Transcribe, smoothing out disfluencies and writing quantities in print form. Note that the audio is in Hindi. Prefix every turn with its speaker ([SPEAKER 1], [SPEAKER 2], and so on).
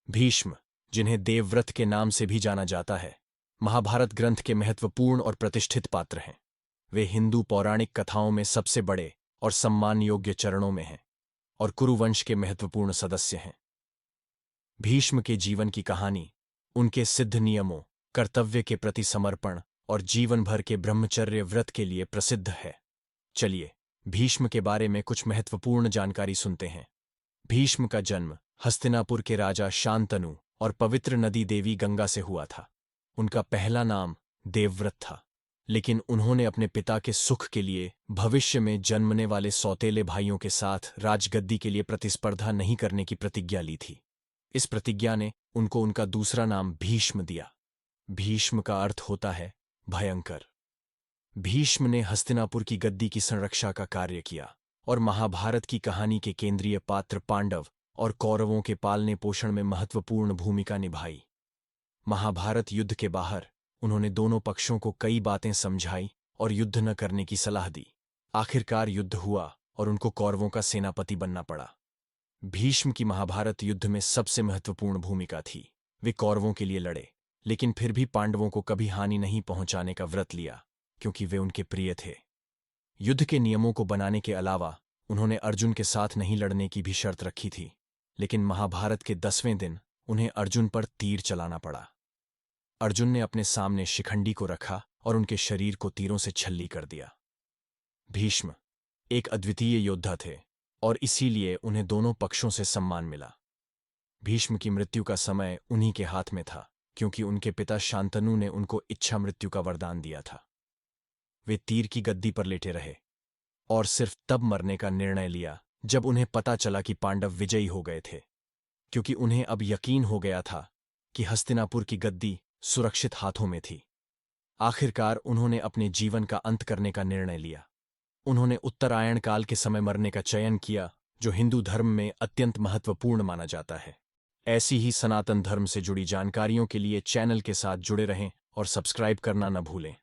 [SPEAKER 1] भीष्म, जिन्हें देवव्रत के नाम से भी जाना जाता है, महाभारत ग्रंथ के महत्वपूर्ण और प्रतिष्ठित पात्र हैं। वे हिंदू पौराणिक कथाओं में सबसे बड़े और सम्मान योग्य चरणों में हैं और कुरुवंश के महत्वपूर्ण सदस्य हैं। भीष्म के जीवन की कहानी उनके सिद्ध नियमों, कर्तव्य के प्रति समर्पण और जीवन भर के ब्रह्मचर्य व्रत के लिए प्रसिद्ध है। चलिए, भीष्म के बारे में कुछ महत्वपूर्ण जानकारी सुनते हैं। भीष्म का जन्म हस्तिनापुर के राजा शांतनु और पवित्र नदी देवी गंगा से हुआ था। उनका पहला नाम देवव्रत था, लेकिन उन्होंने अपने पिता के सुख के लिए भविष्य में जन्मने वाले सौतेले भाइयों के साथ राजगद्दी के लिए प्रतिस्पर्धा नहीं करने की प्रतिज्ञा ली थी। इस प्रतिज्ञा ने उनको उनका दूसरा नाम भीष्म दिया। भीष्म का अर्थ होता है भयंकर। भीष्म ने हस्तिनापुर की गद्दी की संरक्षा का कार्य किया और महाभारत की कहानी के केंद्रीय पात्र पांडव और कौरवों के पालने पोषण में महत्वपूर्ण भूमिका निभाई। महाभारत युद्ध के बाहर उन्होंने दोनों पक्षों को कई बातें समझाई और युद्ध न करने की सलाह दी। आखिरकार युद्ध हुआ और उनको कौरवों का सेनापति बनना पड़ा। भीष्म की महाभारत युद्ध में सबसे महत्वपूर्ण भूमिका थी। वे कौरवों के लिए लड़े, लेकिन फिर भी पांडवों को कभी हानि नहीं पहुंचाने का व्रत लिया, क्योंकि वे उनके प्रिय थे। युद्ध के नियमों को बनाने के अलावा उन्होंने अर्जुन के साथ नहीं लड़ने की भी शर्त रखी थी, लेकिन महाभारत के 10वें दिन उन्हें अर्जुन पर तीर चलाना पड़ा। अर्जुन ने अपने सामने शिखंडी को रखा और उनके शरीर को तीरों से छल्ली कर दिया। भीष्म एक अद्वितीय योद्धा थे और इसीलिए उन्हें दोनों पक्षों से सम्मान मिला। भीष्म की मृत्यु का समय उन्हीं के हाथ में था, क्योंकि उनके पिता शांतनु ने उनको इच्छा मृत्यु का वरदान दिया था। वे तीर की गद्दी पर लेटे रहे और सिर्फ तब मरने का निर्णय लिया जब उन्हें पता चला कि पांडव विजयी हो गए थे, क्योंकि उन्हें अब यकीन हो गया था कि हस्तिनापुर की गद्दी सुरक्षित हाथों में थी। आखिरकार उन्होंने अपने जीवन का अंत करने का निर्णय लिया। उन्होंने उत्तरायण काल के समय मरने का चयन किया, जो हिंदू धर्म में अत्यंत महत्वपूर्ण माना जाता है। ऐसी ही सनातन धर्म से जुड़ी जानकारियों के लिए चैनल के साथ जुड़े रहें और सब्सक्राइब करना न भूलें।